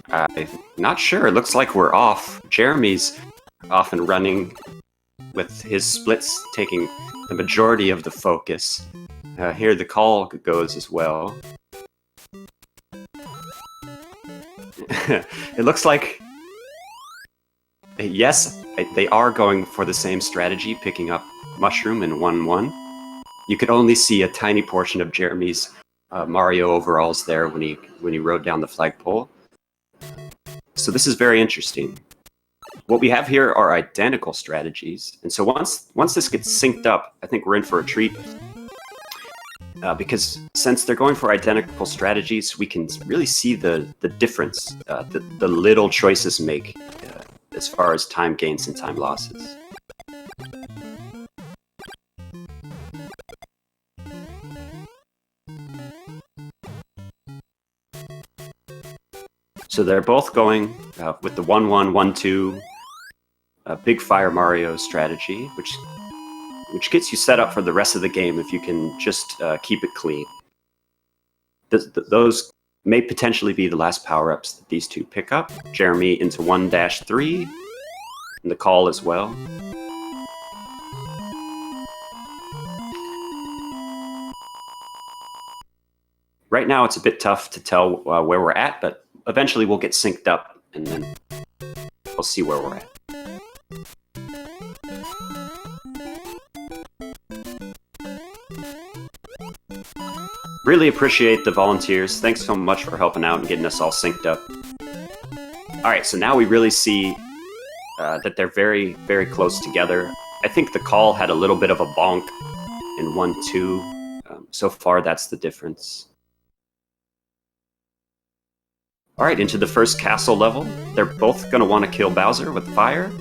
I'm not sure. It looks like we're off. Jeremy's off and running with his splits taking the majority of the focus. Here the call goes as well. It looks like, yes, they are going for the same strategy, picking up Mushroom in 1-1. You could only see a tiny portion of Jeremy's Mario overalls there when he rode down the flagpole. So this is very interesting. What we have here are identical strategies, and so once this gets synced up, I think we're in for a treat. Because since they're going for identical strategies, we can really see the difference the little choices make as far as time gains and time losses. So they're both going with the 1-1, 1-2 Big Fire Mario strategy, which gets you set up for the rest of the game if you can just keep it clean. Those may potentially be the last power-ups that these two pick up. Jeremy into 1-3, and the call as well. Right now it's a bit tough to tell where we're at, but eventually we'll get synced up, and then we'll see where we're at. Really appreciate the volunteers. Thanks so much for helping out and getting us all synced up. Alright, so now we really see that they're very, very close together. I think the call had a little bit of a bonk in 1-2. So far, that's the difference. Alright, into the first castle level. They're both going to want to kill Bowser with fire.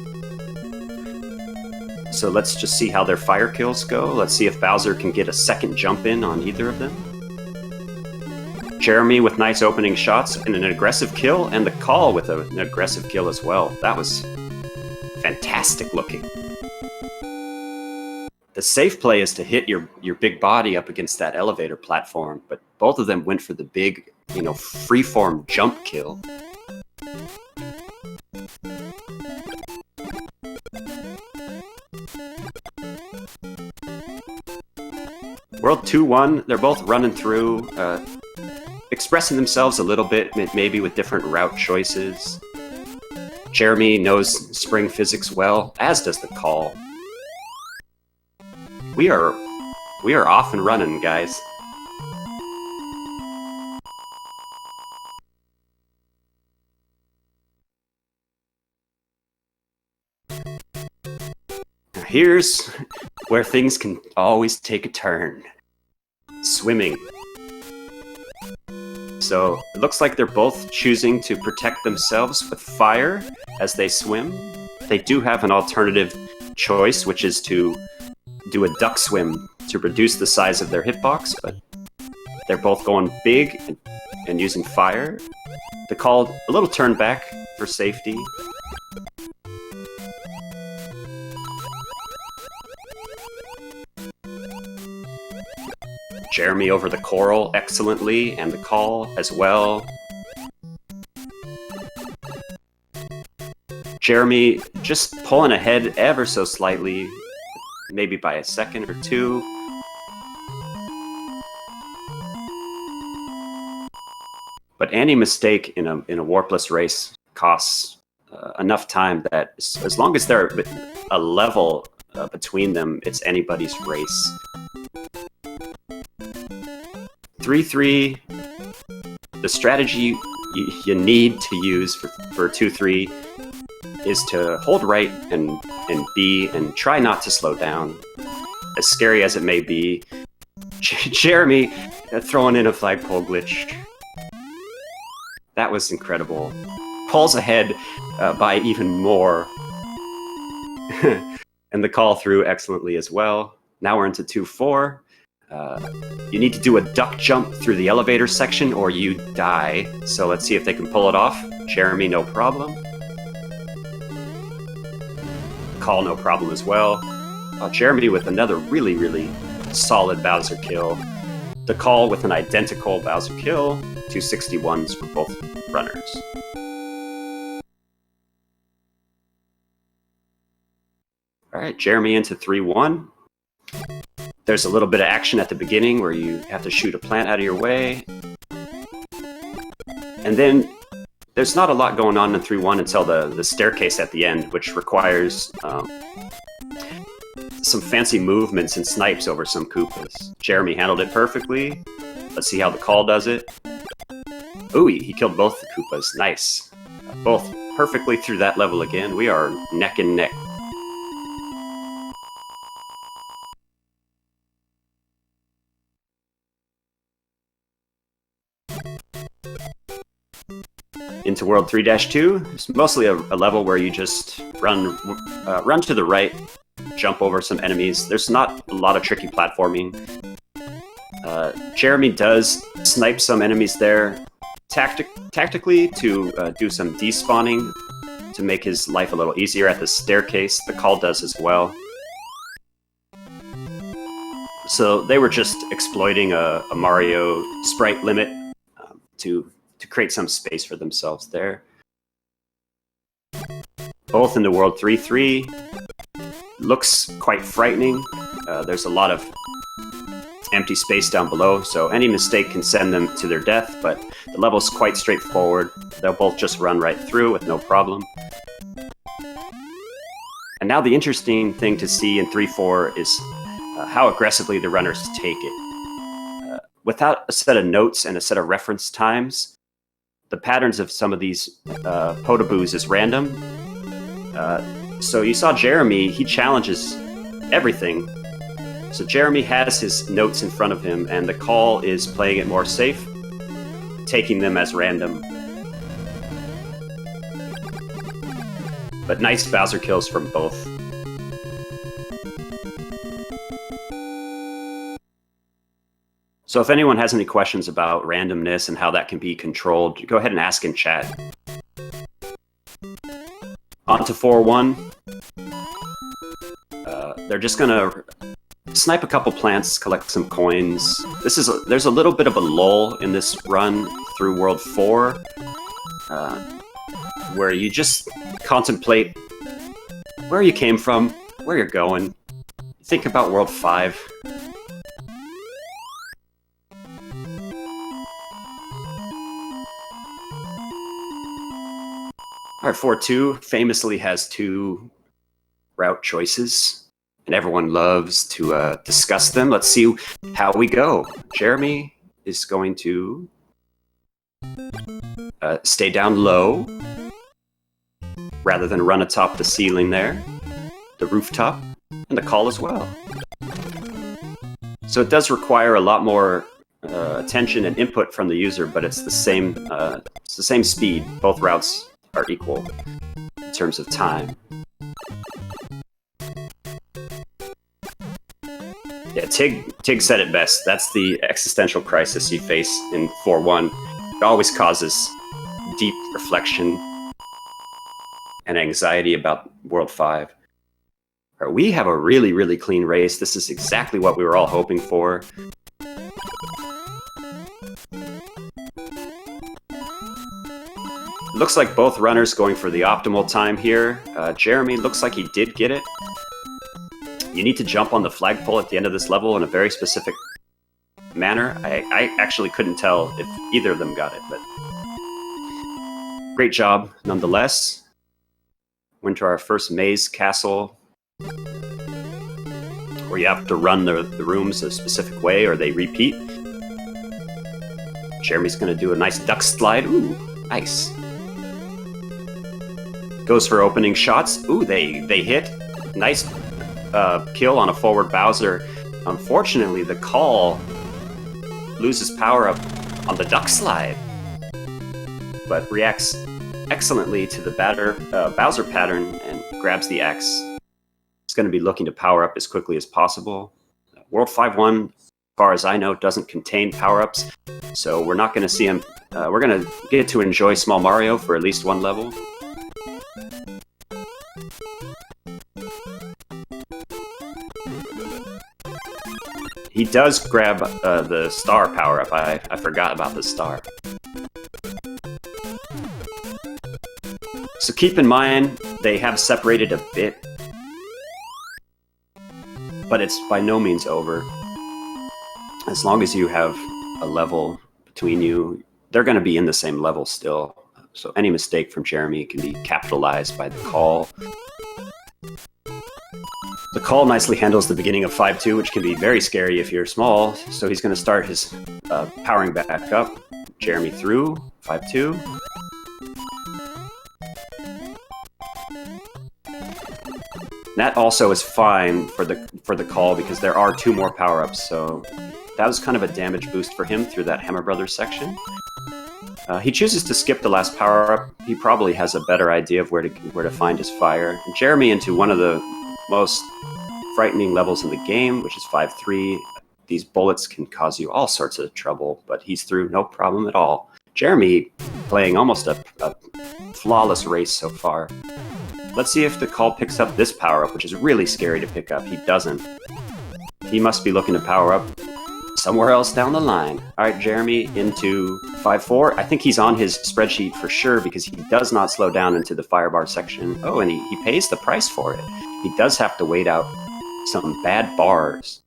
So let's just see how their fire kills go. Let's see if Bowser can get a second jump in on either of them. Jeremy with nice opening shots and an aggressive kill, and the call with an aggressive kill as well. That was fantastic looking. The safe play is to hit your big body up against that elevator platform, but both of them went for the big, freeform jump kill. World 2-1, they're both running through, expressing themselves a little bit, maybe with different route choices. Jeremy knows spring physics well, as does the call. We are off and running, guys. Now here's where things can always take a turn. Swimming. So it looks like they're both choosing to protect themselves with fire as they swim. They do have an alternative choice, which is to do a duck swim to reduce the size of their hitbox, but they're both going big and using fire. The call a little turn back for safety. Jeremy over the coral excellently, and the call as well. Jeremy just pulling ahead ever so slightly, maybe by a second or two. But any mistake in a warpless race costs enough time that as long as they're a level between them, it's anybody's race. 3-3, the strategy you need to use for 2-3 is to hold right and B and try not to slow down. As scary as it may be, Jeremy throwing in a flagpole glitch. That was incredible. Pulls ahead by even more. And the call through excellently as well. Now we're into 2-4. You need to do a duck jump through the elevator section or you die. So let's see if they can pull it off. Jeremy, no problem. Call, no problem as well. Jeremy with another really, really solid Bowser kill. The call with an identical Bowser kill, 261s for both runners. All right, Jeremy into 3-1. There's a little bit of action at the beginning where you have to shoot a plant out of your way. And then there's not a lot going on in 3-1 until the staircase at the end, which requires some fancy movements and snipes over some Koopas. Jeremy handled it perfectly. Let's see how the call does it. Ooh, he killed both the Koopas. Nice. Both perfectly through that level again. We are neck and neck. Into World 3-2, it's mostly a level where you just run to the right, jump over some enemies. There's not a lot of tricky platforming. Jeremy does snipe some enemies there tactically to do some despawning to make his life a little easier at the staircase. The call does as well. So they were just exploiting a Mario sprite limit to create some space for themselves there. Both in the World 3-3. Looks quite frightening. There's a lot of empty space down below, so any mistake can send them to their death, but the level's quite straightforward. They'll both just run right through with no problem. And now the interesting thing to see in 3-4 is how aggressively the runners take it. Without a set of notes and a set of reference times, the patterns of some of these potaboos is random. So you saw Jeremy, he challenges everything. So Jeremy has his notes in front of him, and the call is playing it more safe, taking them as random. But nice Bowser kills from both. So if anyone has any questions about randomness and how that can be controlled, go ahead and ask in chat. On to 4-1. They're just gonna snipe a couple plants, collect some coins. There's a little bit of a lull in this run through World 4, where you just contemplate where you came from, where you're going. Think about World 5. Alright, 4-2 famously has two route choices, and everyone loves to discuss them. Let's see how we go. Jeremy is going to stay down low, rather than run atop the ceiling there, the rooftop, and the call as well. So it does require a lot more attention and input from the user, but it's the same speed. Both routes are equal in terms of time. Yeah, Tig said it best. That's the existential crisis you face in 4-1. It always causes deep reflection and anxiety about World 5. We have a really, really clean race. This is exactly what we were all hoping for. Looks like both runners going for the optimal time here. Jeremy looks like he did get it. You need to jump on the flagpole at the end of this level in a very specific manner. I actually couldn't tell if either of them got it, but great job nonetheless. Went to our first maze castle, where you have to run the rooms a specific way or they repeat. Jeremy's gonna do a nice duck slide. Ooh, nice. Goes for opening shots. Ooh, they hit. Nice kill on a forward Bowser. Unfortunately, the call loses power up on the duck slide, but reacts excellently to the Bowser pattern and grabs the X. He's going to be looking to power up as quickly as possible. World 5-1, as far as I know, doesn't contain power-ups, so we're not going to see him. We're going to get to enjoy Small Mario for at least one level. He does grab the star power-up. I forgot about the star. So keep in mind, they have separated a bit, but it's by no means over. As long as you have a level between you, they're going to be in the same level still. So any mistake from Jeremy can be capitalized by the call. The call nicely handles the beginning of 5-2, which can be very scary if you're small. So he's going to start his powering back up. Jeremy through 5-2. That also is fine for the call because there are 2 more power-ups. So that was kind of a damage boost for him through that Hammer Brothers section. He chooses to skip the last power-up. He probably has a better idea of where to find his fire. And Jeremy into one of the most frightening levels in the game, which is 5-3. These bullets can cause you all sorts of trouble, but he's through no problem at all. Jeremy playing almost a flawless race so far. Let's see if the call picks up this power-up, which is really scary to pick up. He doesn't. He must be looking to power up somewhere else down the line. All right, Jeremy into 5-4. I think he's on his spreadsheet for sure because he does not slow down into the firebar section. Oh, and he pays the price for it. He does have to wait out some bad bars.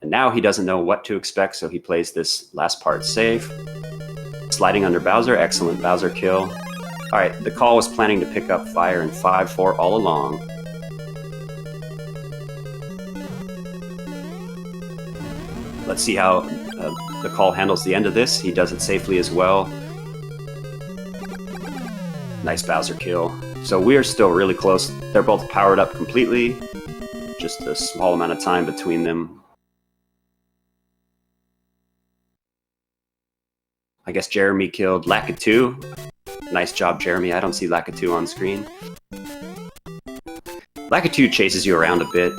And now he doesn't know what to expect, so he plays this last part safe. Sliding under Bowser, excellent Bowser kill. All right, the call was planning to pick up fire in 5-4 all along. Let's see how the call handles the end of this. He does it safely as well. Nice Bowser kill. So we are still really close. They're both powered up completely. Just a small amount of time between them. I guess Jeremy killed Lakitu. Nice job, Jeremy. I don't see Lakitu on screen. Lakitu chases you around a bit.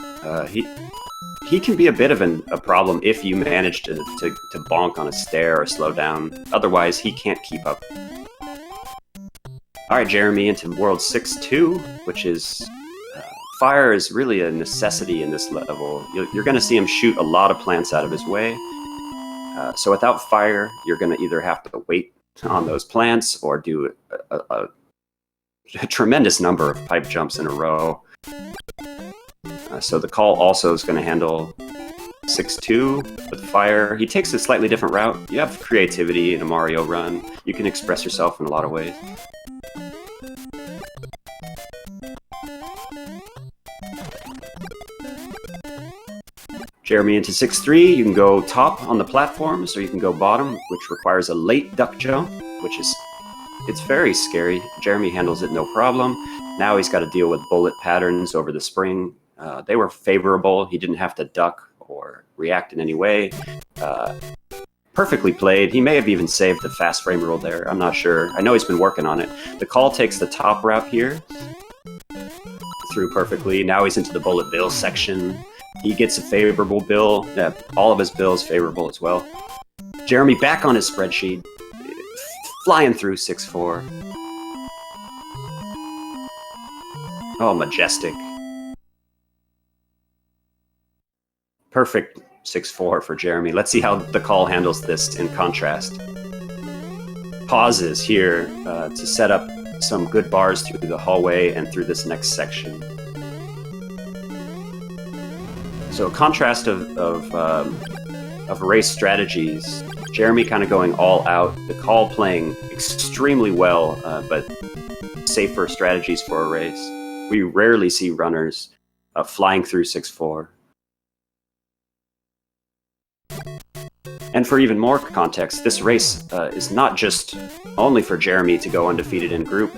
He can be a bit of a problem if you manage to bonk on a stair or slow down. Otherwise, he can't keep up. All right, Jeremy into World 6-2, which is... fire is really a necessity in this level. You're going to see him shoot a lot of plants out of his way. So without fire, you're going to either have to wait on those plants or do a tremendous number of pipe jumps in a row. So the call also is going to handle 6-2 with fire. He takes a slightly different route. You have creativity in a Mario run. You can express yourself in a lot of ways. Jeremy into 6-3, you can go top on the platforms or you can go bottom, which requires a late duck jump, which is, it's very scary. Jeremy handles it no problem. Now he's got to deal with bullet patterns over the spring. They were favorable. He didn't have to duck or react in any way. Perfectly played. He may have even saved the fast frame rule there. I'm not sure. I know he's been working on it. The call takes the top route here. Through perfectly. Now he's into the bullet bill section. He gets a favorable bill. All of his bills favorable as well. Jeremy back on his spreadsheet. Flying through 6-4. Oh, majestic. Perfect 6-4 for Jeremy. Let's see how the call handles this in contrast. Pauses here to set up some good bars through the hallway and through this next section. So a contrast of race strategies. Jeremy kind of going all out. The call playing extremely well, but safer strategies for a race. We rarely see runners flying through 6-4. And for even more context, this race is not just only for Jeremy to go undefeated in group,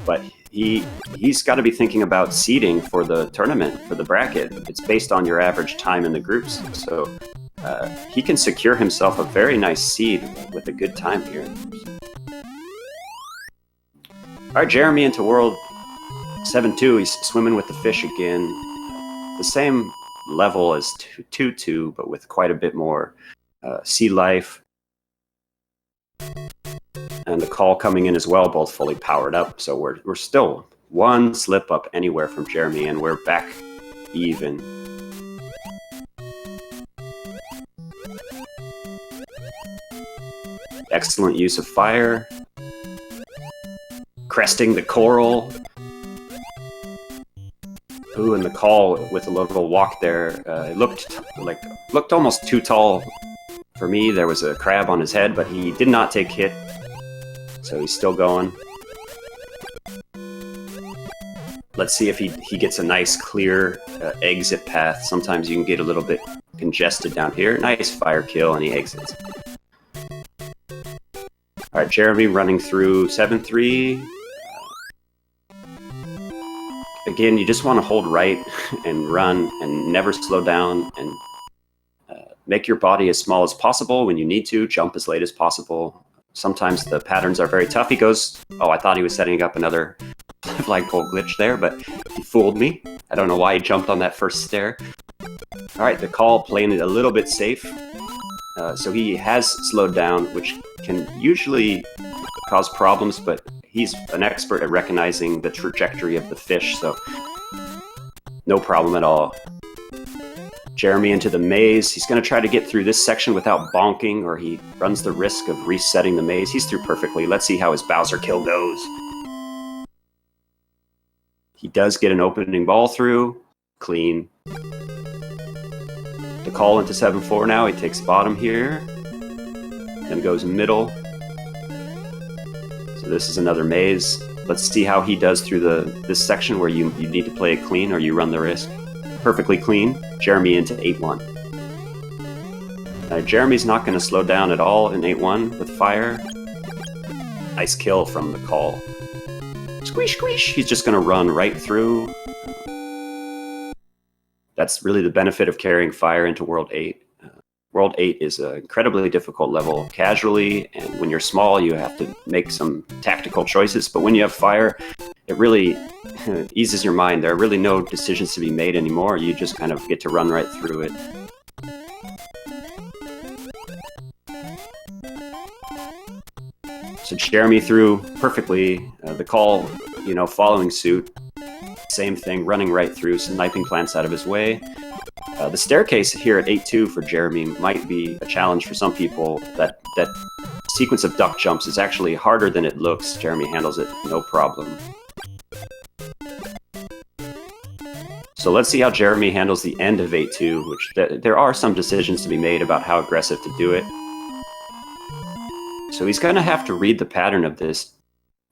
but he's got to be thinking about seeding for the tournament, for the bracket. It's based on your average time in the groups, so he can secure himself a very nice seed with a good time here. All right, Jeremy into World 7-2. He's swimming with the fish again. The same level as 2-2, but with quite a bit more sea life. And the call coming in as well, both fully powered up. So we're still one slip up anywhere from Jeremy, and we're back even. Excellent use of fire. Cresting the coral. Ooh, and the call with a little walk there. It looked almost too tall for me. There was a crab on his head, but he did not take hit, so he's still going. Let's see if he gets a nice clear exit path. Sometimes you can get a little bit congested down here. Nice fire kill, and he exits. All right, Jeremy running through 7-3. Again, you just want to hold right and run and never slow down, and make your body as small as possible when you need to. Jump as late as possible. Sometimes the patterns are very tough. He goes, oh, I thought he was setting up another flagpole glitch there, but he fooled me. I don't know why he jumped on that first stair. All right, the call playing it a little bit safe. So he has slowed down, which can usually cause problems, but he's an expert at recognizing the trajectory of the fish, so no problem at all. Jeremy into the maze. He's going to try to get through this section without bonking, or he runs the risk of resetting the maze. He's through perfectly. Let's see how his Bowser kill goes. He does get an opening ball through. Clean. The call into 7-4 now. He takes bottom here. Then goes middle. So this is another maze. Let's see how he does through this section where you need to play it clean or you run the risk. Perfectly clean. Jeremy into 8-1. Now, Jeremy's not going to slow down at all in 8-1 with fire. Nice kill from the call. Squish, squish! He's just going to run right through. That's really the benefit of carrying fire into World 8. World 8 is an incredibly difficult level casually, and when you're small, you have to make some tactical choices. But when you have fire, it really eases your mind. There are really no decisions to be made anymore. You just kind of get to run right through it. So Jeremy threw perfectly. The call, following suit. Same thing, running right through, sniping plants out of his way. The staircase here at 8-2 for Jeremy might be a challenge for some people. That sequence of duck jumps is actually harder than it looks. Jeremy handles it no problem. So let's see how Jeremy handles the end of 8-2, which there are some decisions to be made about how aggressive to do it. So he's going to have to read the pattern of this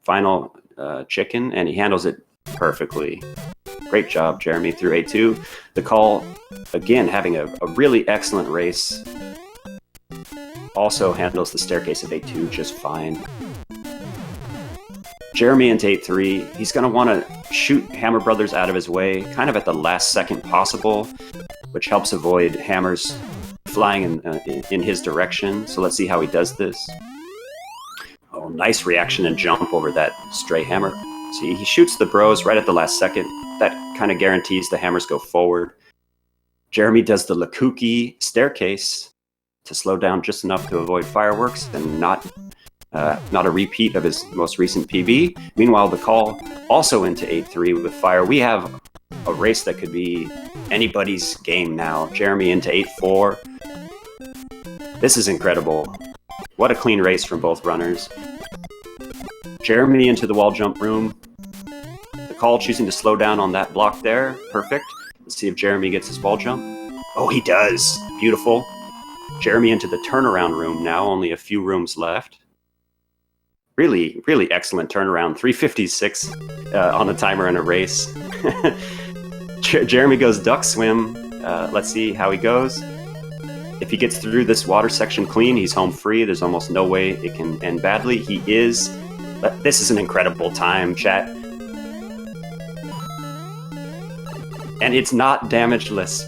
final chicken, and he handles it perfectly. Great job, Jeremy, through 8-2. The call, again, having a really excellent race. Also handles the staircase of 8-2 just fine. Jeremy into 8-3. He's going to want to shoot Hammer Brothers out of his way, kind of at the last second possible, which helps avoid hammers flying in his direction. So let's see how he does this. Oh, nice reaction and jump over that stray hammer. See, he shoots the bros right at the last second. That kind of guarantees the hammers go forward. Jeremy does the Lakuki staircase to slow down just enough to avoid fireworks and not a repeat of his most recent PB. Meanwhile, the call also into 8-3 with fire. We have a race that could be anybody's game now. Jeremy into 8-4. This is incredible. What a clean race from both runners. Jeremy into the wall jump room. The call choosing to slow down on that block there. Perfect. Let's see if Jeremy gets his wall jump. Oh, he does. Beautiful. Jeremy into the turnaround room now. Only a few rooms left. Really, really excellent turnaround. 356 on the timer in a race. Jeremy goes duck swim. Let's see how he goes. If he gets through this water section clean, he's home free. There's almost no way it can end badly. He is. This is an incredible time, chat. And it's not damageless.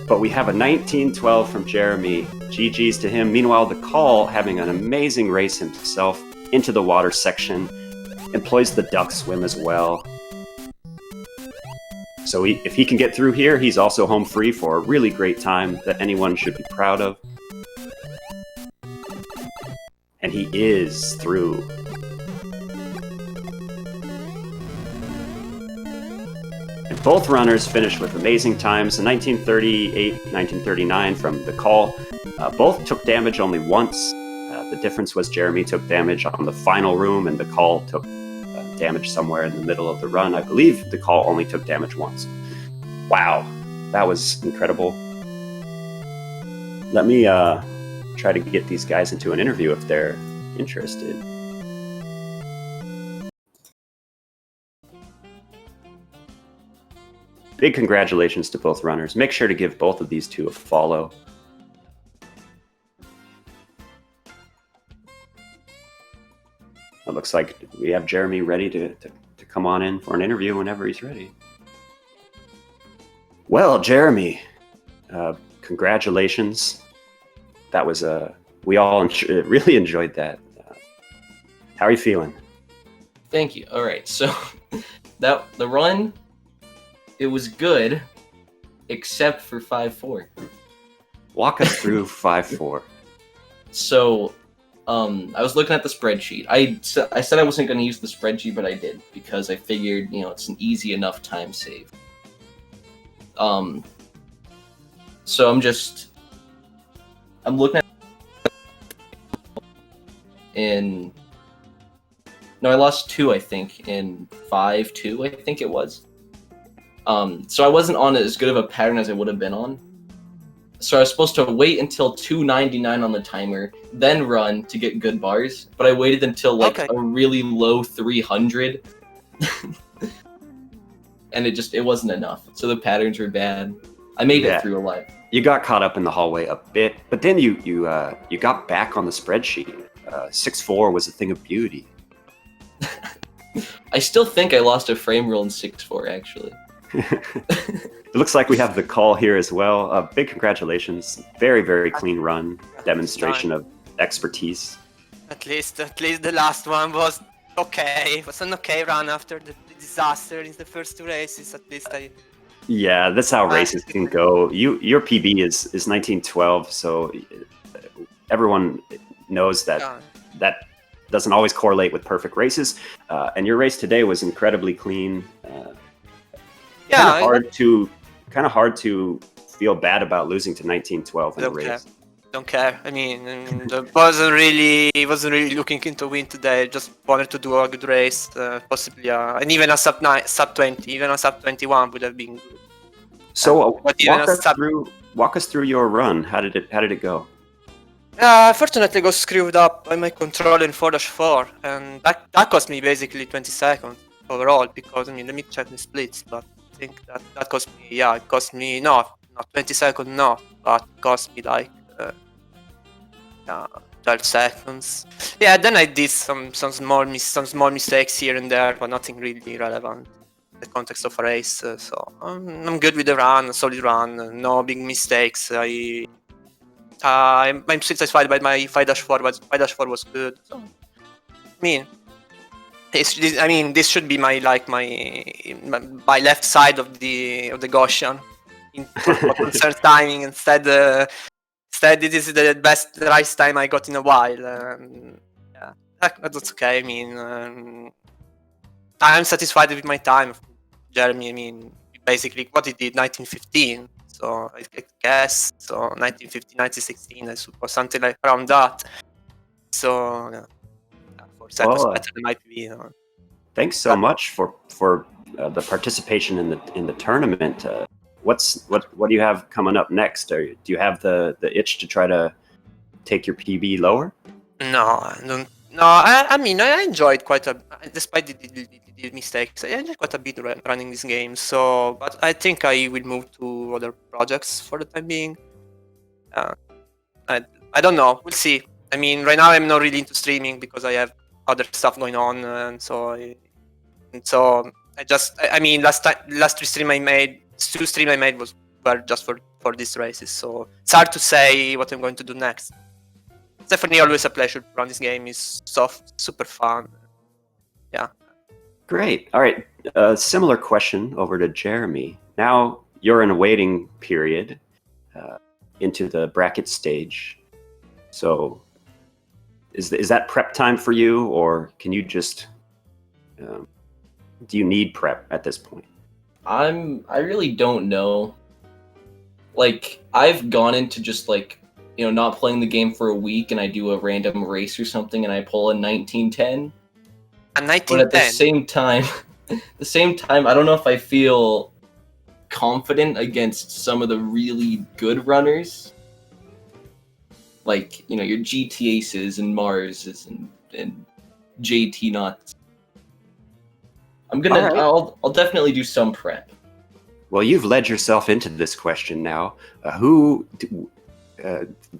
But we have a 19-12 from Jeremy. GG's to him. Meanwhile, the call, having an amazing race himself into the water section, employs the duck swim as well. So if he can get through here, he's also home free for a really great time that anyone should be proud of. And he is through. And both runners finished with amazing times. The 1938, 1939 from the call. Both took damage only once. The difference was Jeremy took damage on the final room, and the call took damage somewhere in the middle of the run. I believe the call only took damage once. Wow, that was incredible. Let me try to get these guys into an interview if they're interested. Big congratulations to both runners. Make sure to give both of these two a follow. It looks like we have Jeremy ready to come on in for an interview whenever he's ready. Well, Jeremy, congratulations. That was we all really enjoyed that. How are you feeling? Thank you. All right, so the run, it was good, except for 5-4. Walk us through 5-4. So, I was looking at the spreadsheet. I said I wasn't going to use the spreadsheet, but I did because I figured, it's an easy enough time save. So I'm looking at I lost 2, I think, in 5-2, I think it was. So I wasn't on as good of a pattern as I would have been on. So I was supposed to wait until 299 on the timer, then run to get good bars. But I waited until a really low 300, and it wasn't enough. So the patterns were bad. I made it through alive. You got caught up in the hallway a bit, but then you got back on the spreadsheet. 6-4 was a thing of beauty. I still think I lost a frame roll in 6-4, actually. It looks like we have the call here as well. Big congratulations. Very, very clean run. Demonstration of expertise. At least the last one was okay. It was an okay run after the disaster in the first 2 races. At least Yeah, that's how races can go. Your PB is 1912, so everyone knows that doesn't always correlate with perfect races. And your race today was incredibly clean. Kind of hard to feel bad about losing to 1912 in the race. Don't care. I mean, I wasn't really looking into win today. Just wanted to do a good race, possibly, and even a sub 20, even a sub 21 would have been good. So walk us through your run. How did it go? Fortunately, I got screwed up by my controller in 4-4, and that cost me basically 20 seconds overall. Because let me check the splits, but I think that cost me. Yeah, it cost me not 20 seconds, but it cost me like 12 seconds. Yeah, then I did some small mistakes here and there, but nothing really relevant in the context of a race. So I'm good with the run, a solid run, no big mistakes. I'm satisfied by my 5-4, but 5-4 was good. So, this should be my left side of the Gaussian in what concerns timing. Instead, this is the best race time I got in a while. Yeah, that's okay. I'm satisfied with my time. Jeremy, basically what he did 1915. So I guess 1915, 1916, I suppose, something like around that. So 4 seconds better than IPV. Thanks so much for the participation in the tournament. What do you have coming up next? Do you have the itch to try to take your PB lower? No, I don't. No, I enjoyed quite despite the mistakes, I enjoyed quite a bit running this game. So, but I think I will move to other projects for the time being. I don't know. We'll see. Right now I'm not really into streaming because I have other stuff going on, and so last 2 streams I made were just for these races. So it's hard to say what I'm going to do next. It's definitely always a pleasure to run this game. It's soft, super fun. Yeah. Great. All right. Similar question over to Jeremy. Now you're in a waiting period into the bracket stage. So is that prep time for you, or can you just do you need prep at this point? I really don't know. Like, I've gone into just not playing the game for a week and I do a random race or something and I pull a 1910. A But at the 1910. same time, I don't know if I feel confident against some of the really good runners. Like, your GT Aces and Marses and JT Knots. Alright. I'll definitely do some prep. Well, you've led yourself into this question now.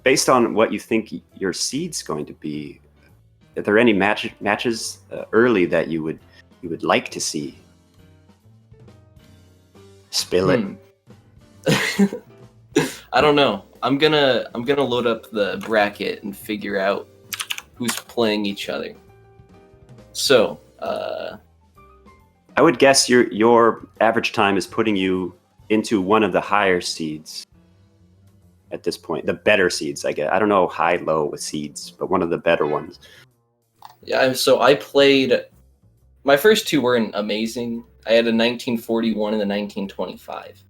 Based on what you think your seed's going to be, are there any matches early that you would like to see? Spill it. I don't know. I'm gonna load up the bracket and figure out who's playing each other. So, I would guess your average time is putting you into one of the higher seeds at this point. The better seeds, I guess. I don't know high, low with seeds, but one of the better ones. Yeah, so I played... My first two weren't amazing. I had a 1941 and a 1925.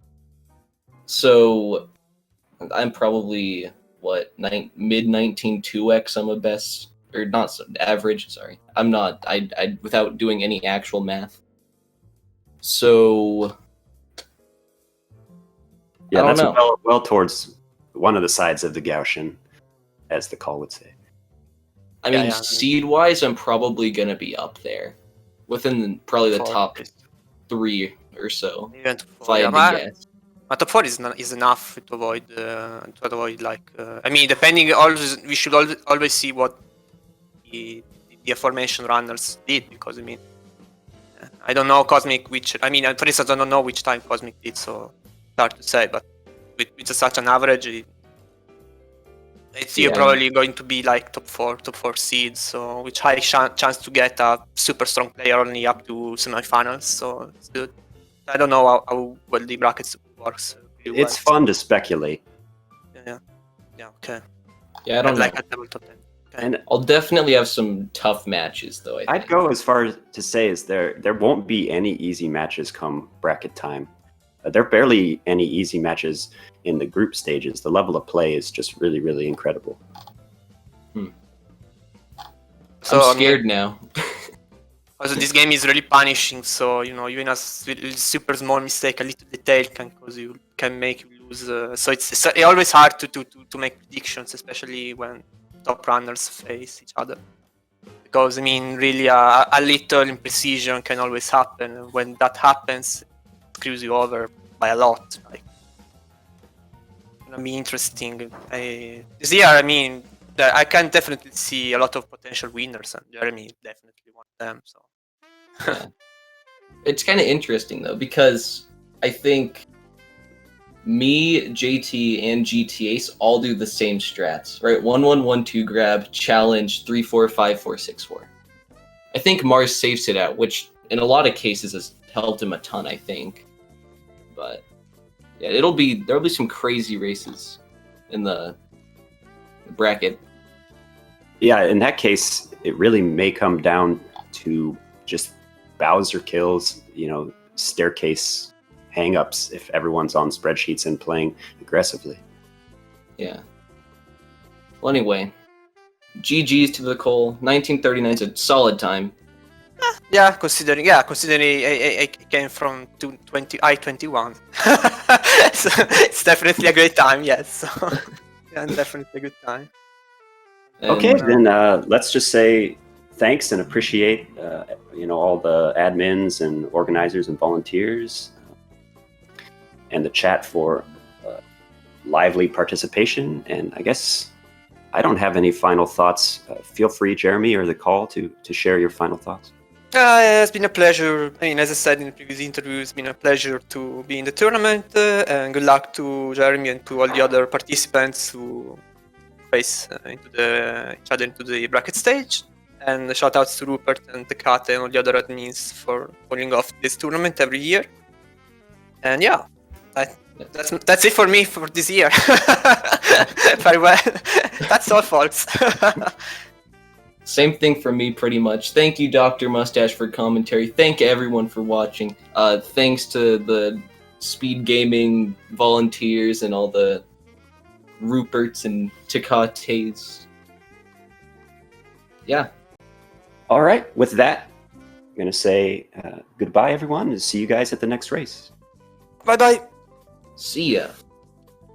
So I'm probably, mid-19-2x I'm a best... Or not so, average, sorry. I'm not, I without doing any actual math. So... Yeah, I don't that's know. well towards one of the sides of the Gaussian, as the call would say. I mean, seed-wise, I'm probably going to be up there. Within probably the top 3 or so. Even to If 4. I had to guess. But top 4 is enough to avoid like... I mean, depending, always we should always see what the aforementioned runners did, because, I mean, I don't know Cosmic which... I mean, for instance, I don't know which time Cosmic did, so it's hard to say, but with such an average, you're probably going to be like top 4 seeds, so with high chance to get a super strong player only up to semifinals, so it's good. I don't know how well the brackets works. It's fun to speculate. Yeah, okay. Yeah, I don't know. Like a double top 10. Okay. And I'll definitely have some tough matches, though. I'd go as far as to say is there won't be any easy matches come bracket time. There are barely any easy matches in the group stages. The level of play is just really, really incredible. So I'm scared now. Also, this game is really punishing, so even a super small mistake, a little detail can make you lose. So it's always hard to make predictions, especially when top runners face each other. Because I mean, really, a little imprecision can always happen. And when that happens, it screws you over by a lot. Like, it's gonna be interesting. This year, I mean, I can definitely see a lot of potential winners, and Jeremy is definitely one of them. So. Yeah. It's kind of interesting though, because I think me, JT, and GT Ace all do the same strats, right? 1-1-1-2 grab, challenge, 3-4-5-4-6-4. I think Mars safes it out, which in a lot of cases has helped him a ton, I think. But yeah, there'll be some crazy races in the bracket. Yeah, in that case, it really may come down to just Bowser kills, staircase hang-ups if everyone's on spreadsheets and playing aggressively. Yeah. Well, anyway, GG's to the Cole. 1939 is a solid time. Yeah, considering I came from I-21. So it's definitely a great time, yes. So, yeah, definitely a good time. And, Okay, then let's just say thanks and appreciate all the admins and organizers and volunteers and the chat for lively participation. And I guess I don't have any final thoughts. Feel free, Jeremy, or the call to share your final thoughts. It's been a pleasure. I mean, as I said in the previous interview, it's been a pleasure to be in the tournament, and good luck to Jeremy and to all the other participants who face each other into the bracket stage. And shout outs to Rupert and Tekate and all the other admins for pulling off this tournament every year. And yeah, that's it for me for this year. Farewell. That's all, folks. Same thing for me, pretty much. Thank you, Dr. Mustache, for commentary. Thank everyone for watching. Thanks to the SpeedGaming volunteers and all the Ruperts and Tekates. Yeah. All right. With that, I'm going to say goodbye, everyone, and see you guys at the next race. Bye bye. See ya.